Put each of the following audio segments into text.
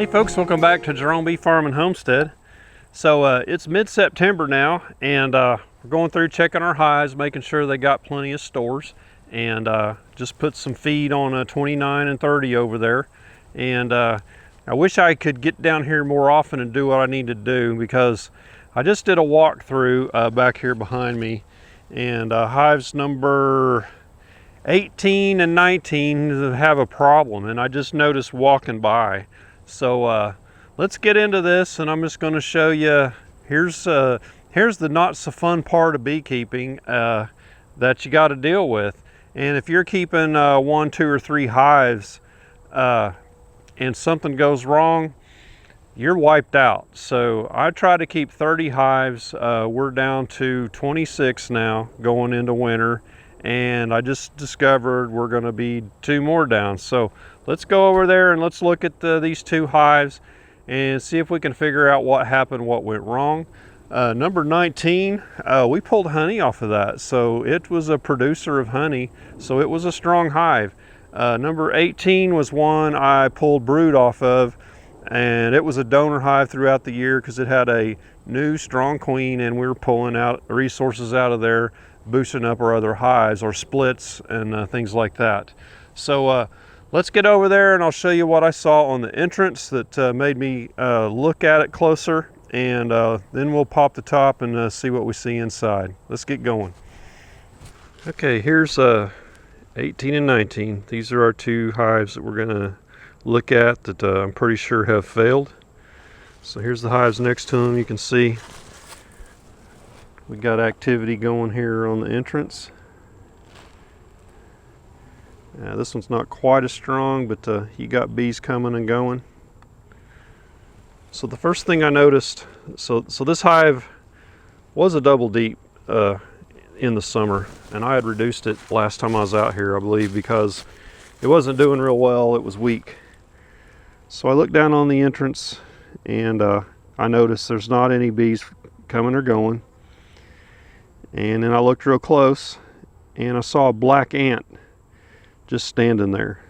Hey folks, welcome back to Jerome Bee Farm and Homestead. So it's mid-September now, and we're going through checking our hives, making sure they got plenty of stores, and just put some feed on 29 and 30 over there. And I wish I could get down here more often and do what I need to do, because I just did a walkthrough back here behind me, and hives number 18 and 19 have a problem, and I just noticed walking by. So let's get into this, and I'm just going to show you, here's the not so fun part of beekeeping that you got to deal with. And if you're keeping 1, 2, or 3 hives and something goes wrong, you're wiped out. So I try to keep 30 hives. We're down to 26 now going into winter, and I just discovered we're going to be 2 more down. So let's go over there and let's look at these 2 hives and see if we can figure out what happened, what went wrong. Number 19, we pulled honey off of that, so it was a producer of honey, so it was a strong hive. Number 18 was one I pulled brood off of, and it was a donor hive throughout the year because it had a new strong queen, and we were pulling out resources out of there, boosting up our other hives or splits and things like that. So let's get over there and I'll show you what I saw on the entrance that made me look at it closer, and then we'll pop the top and see what we see inside. Let's get going. Okay, here's 18 and 19. These are our 2 hives that we're gonna look at that I'm pretty sure have failed. So here's the hives next to them. You can see we got activity going here on the entrance. This one's not quite as strong, but you got bees coming and going. So the first thing I noticed, so this hive was a double deep in the summer, and I had reduced it last time I was out here, I believe, because it wasn't doing real well. It was weak. So I looked down on the entrance, and I noticed there's not any bees coming or going. And then I looked real close, and I saw a black ant just standing there.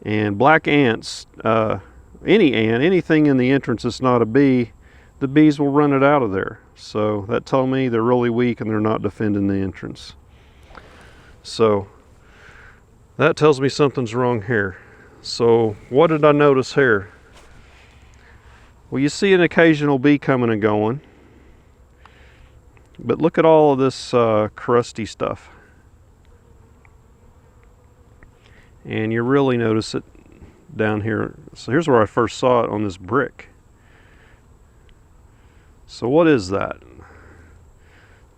And black ants, any ant, anything in the entrance that's not a bee, the bees will run it out of there. So that told me they're really weak and they're not defending the entrance. So that tells me something's wrong here. So what did I notice here? Well, you see an occasional bee coming and going, but look at all of this crusty stuff. And you really notice it down here. So here's where I first saw it, on this brick. So what is that?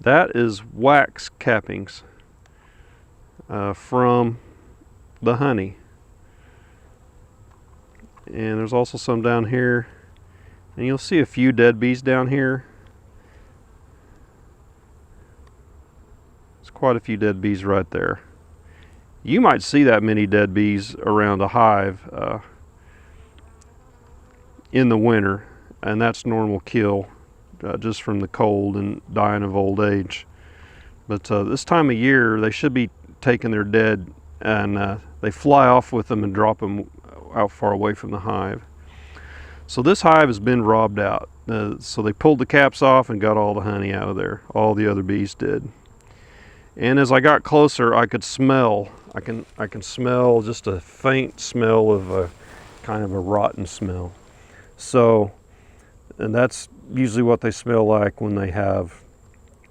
That is wax cappings from the honey. And there's also some down here. And you'll see a few dead bees down here. Quite a few dead bees right there. You might see that many dead bees around a hive in the winter, and that's normal kill just from the cold and dying of old age. But this time of year they should be taking their dead, and they fly off with them and drop them out far away from the hive. So this hive has been robbed out. So they pulled the caps off and got all the honey out of there. All the other bees did. And as I got closer, I could smell, I can smell just a faint smell of a kind of a rotten smell. So, and that's usually what they smell like when they have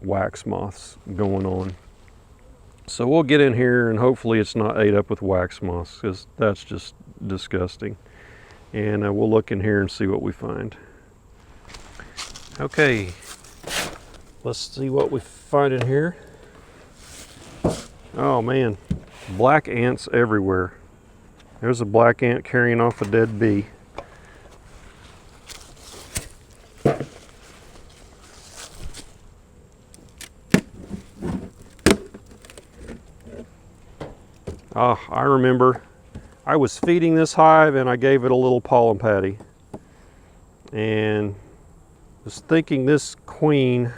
wax moths going on. So we'll get in here and hopefully it's not ate up with wax moths, because that's just disgusting. And we'll look in here and see what we find. Okay, let's see what we find in here. Oh man, black ants everywhere. There's a black ant carrying off a dead bee. Oh, I remember. I was feeding this hive and I gave it a little pollen patty. And was thinking this queen,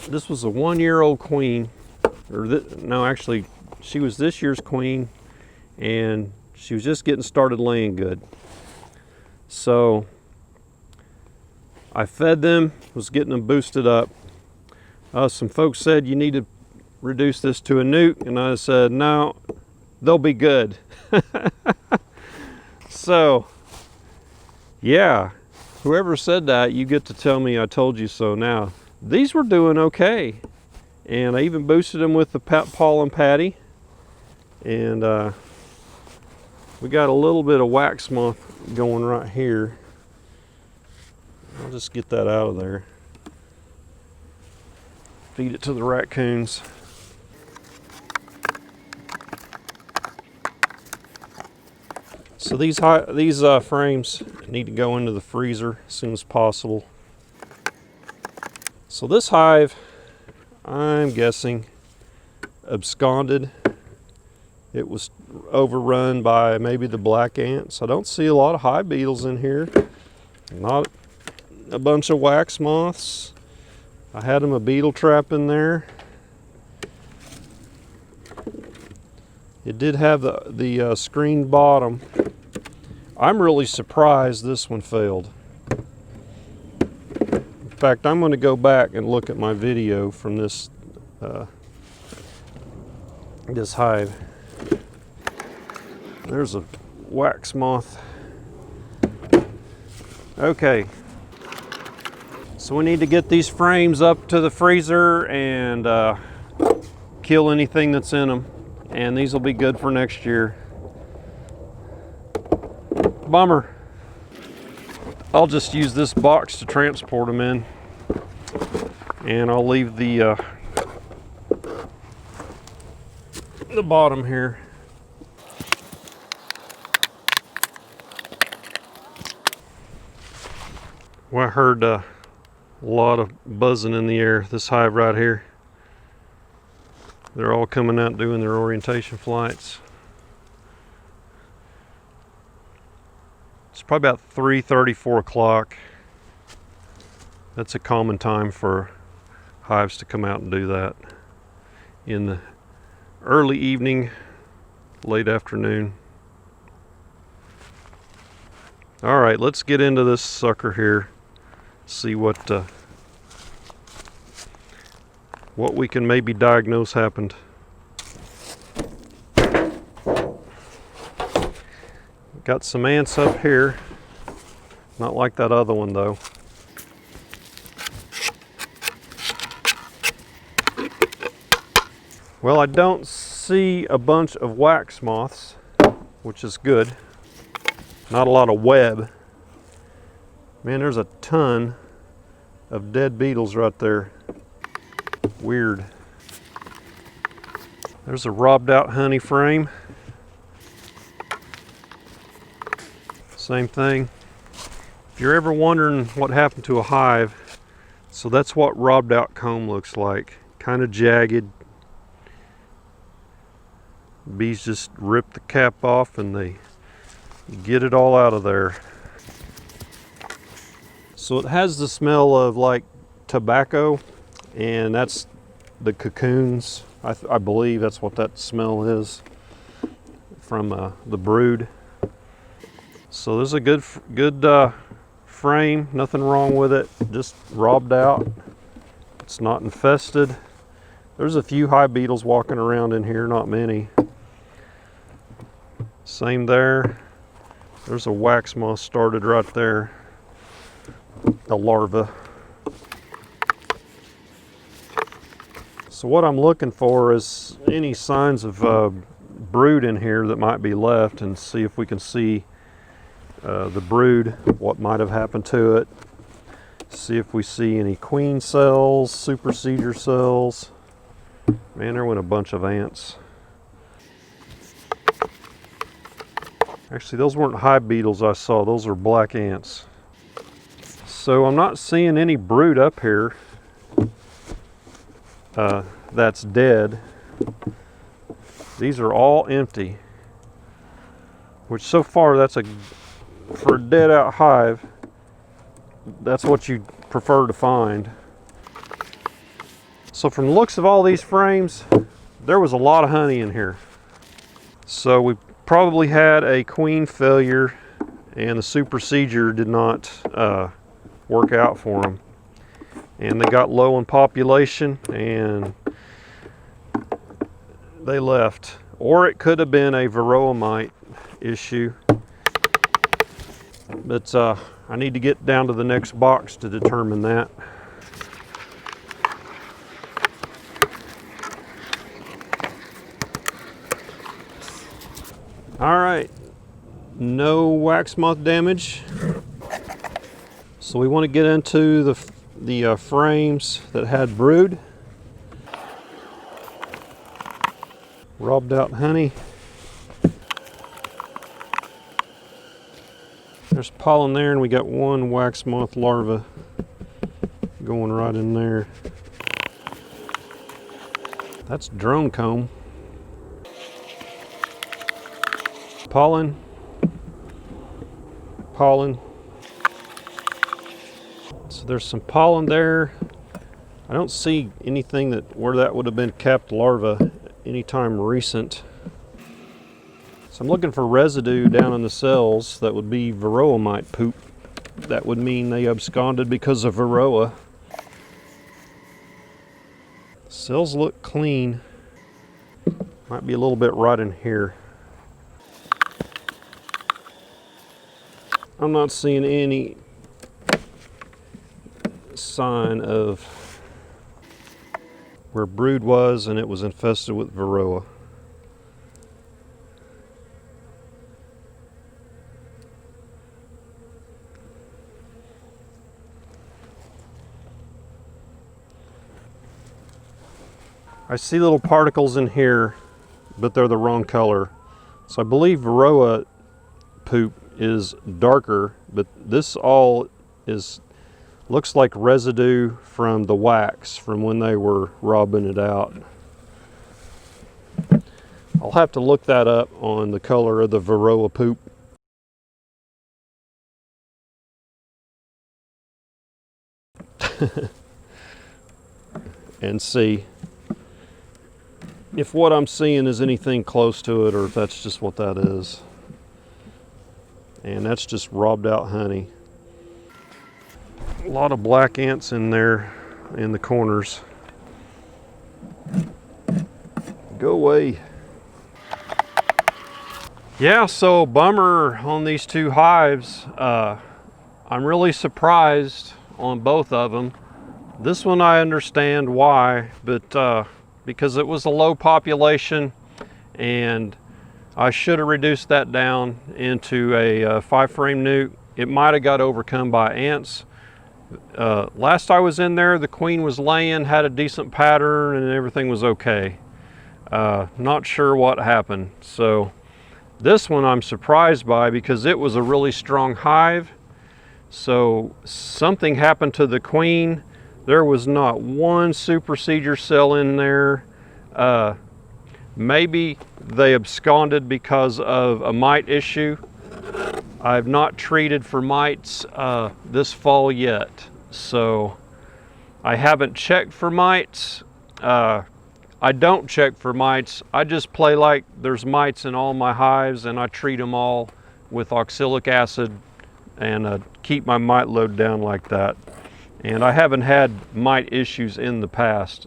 this was a 1-year-old queen, or no, actually she was this year's queen, and she was just getting started laying good. So I fed them, was getting them boosted up. Some folks said you need to reduce this to a nuke, and I said no, they'll be good. So yeah, whoever said that, you get to tell me I told you so now. These were doing okay, and I even boosted them with the pollen patty, and we got a little bit of wax moth going right here. I'll just get that out of there. Feed it to the raccoons. So these frames need to go into the freezer as soon as possible. So this hive, I'm guessing, absconded. It was overrun by maybe the black ants. I don't see a lot of hive beetles in here. Not a bunch of wax moths. I had them a beetle trap in there. It did have the screened bottom. I'm really surprised this one failed. In fact, I'm going to go back and look at my video from this this hive. There's a wax moth. Okay. So we need to get these frames up to the freezer and kill anything that's in them. And these will be good for next year. Bummer. I'll just use this box to transport them in. And I'll leave the bottom here. Well, I heard a lot of buzzing in the air. This hive right here. They're all coming out doing their orientation flights. It's probably about 3:30, 4 o'clock. That's a common time for hives to come out and do that. In the early evening, late afternoon. All right, let's get into this sucker here. See what we can maybe diagnose happened. Got some ants up here. Not like that other one though. Well, I don't see a bunch of wax moths, which is good. Not a lot of web. Man, there's a ton of dead beetles right there. Weird. There's a robbed out honey frame. Same thing. If you're ever wondering what happened to a hive, so that's what robbed out comb looks like. Kind of jagged. Bees just rip the cap off and they get it all out of there. So it has the smell of like tobacco, and that's the cocoons. I believe that's what that smell is from the brood. So there's a good frame, nothing wrong with it, just robbed out. It's not infested. There's a few hive beetles walking around in here, not many. Same there. There's a wax moth started right there, a larva. So what I'm looking for is any signs of brood in here that might be left, and see if we can see the brood, what might have happened to it. See if we see any queen cells, supersedure cells. Man, there went a bunch of ants. Actually, those weren't hive beetles I saw, those are black ants. So I'm not seeing any brood up here that's dead. These are all empty, which so far for a dead out hive, that's what you prefer to find. So from the looks of all these frames, there was a lot of honey in here. So we probably had a queen failure and the supersedure did not work out for them. And they got low in population and they left. Or it could have been a varroa mite issue. But I need to get down to the next box to determine that. All right, no wax moth damage. So we want to get into the frames that had brood. Robbed out honey. There's pollen there, and we got one wax moth larva going right in there. That's drone comb. Pollen, pollen. So there's some pollen there. I don't see anything where that would have been capped larva anytime recent. So I'm looking for residue down in the cells that would be varroa mite poop. That would mean they absconded because of varroa. Cells look clean. Might be a little bit right in here. I'm not seeing any sign of where brood was and it was infested with varroa. I see little particles in here, but they're the wrong color. So I believe varroa poop is darker, but this all looks like residue from the wax from when they were robbing it out. I'll have to look that up on the color of the varroa poop. And see if what I'm seeing is anything close to it or if that's just what that is. And that's just robbed out honey. A lot of black ants in there in the corners. Go away. Yeah, so bummer on these two hives. I'm really surprised on both of them. This one I understand why, but because it was a low population and I should have reduced that down into a 5-frame nuke. It might have got overcome by ants. Last I was in there, the queen was laying, had a decent pattern, and everything was okay. Not sure what happened. So this one I'm surprised by because it was a really strong hive. So something happened to the queen. There was not one supersedure cell in there. Maybe they absconded because of a mite issue. I've not treated for mites this fall yet, so I haven't checked for mites. I don't check for mites. I just play like there's mites in all my hives and I treat them all with oxalic acid and keep my mite load down like that. And I haven't had mite issues in the past.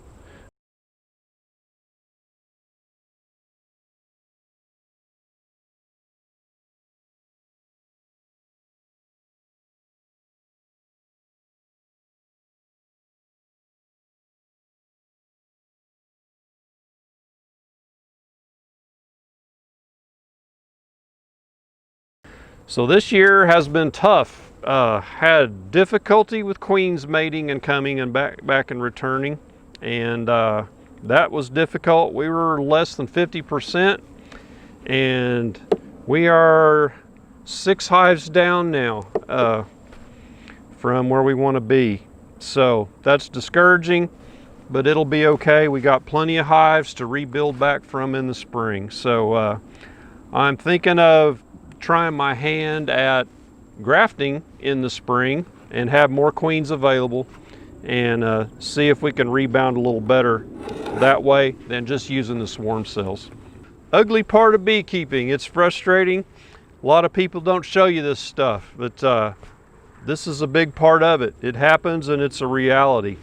So this year has been tough. Had difficulty with queens mating and coming and back and returning, and that was difficult. We were less than 50%, and we are 6 hives down now from where we want to be. So that's discouraging, but it'll be okay. We got plenty of hives to rebuild back from in the spring. So I'm thinking of trying my hand at grafting in the spring and have more queens available and see if we can rebound a little better that way than just using the swarm cells. ugly part of beekeeping. It's frustrating. A lot of people don't show you this stuff, but this is a big part of it. It happens and it's a reality.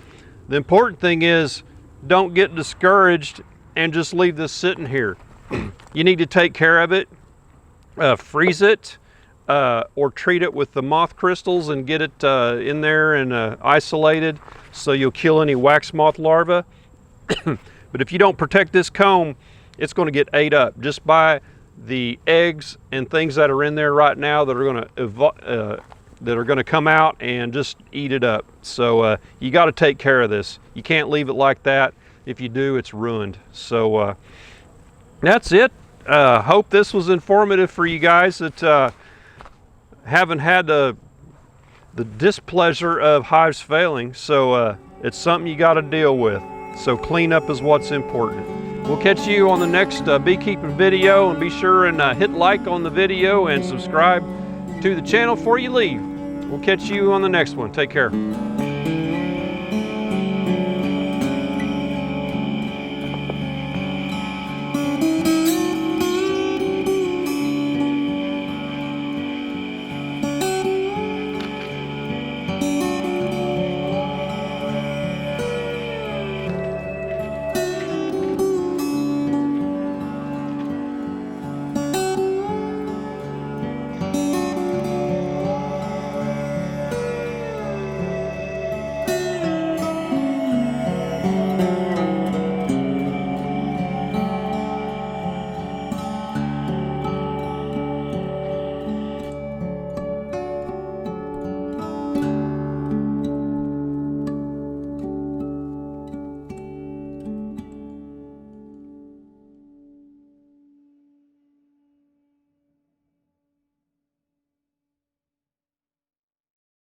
The important thing is, don't get discouraged and just leave this sitting here. You need to take care of it, freeze it, or treat it with the moth crystals and get it in there and isolated so you'll kill any wax moth larvae. But if you don't protect this comb, it's going to get ate up just by the eggs and things that are in there right now that are going to come out and just eat it up. So you got to take care of this. You can't leave it like that. If you do, it's ruined. So that's it. Hope this was informative for you guys that haven't had the displeasure of hives failing. So it's something you got to deal with. So cleanup is what's important. We'll catch you on the next beekeeping video, and be sure and hit like on the video and subscribe to the channel before you leave. We'll catch you on the next one. Take care.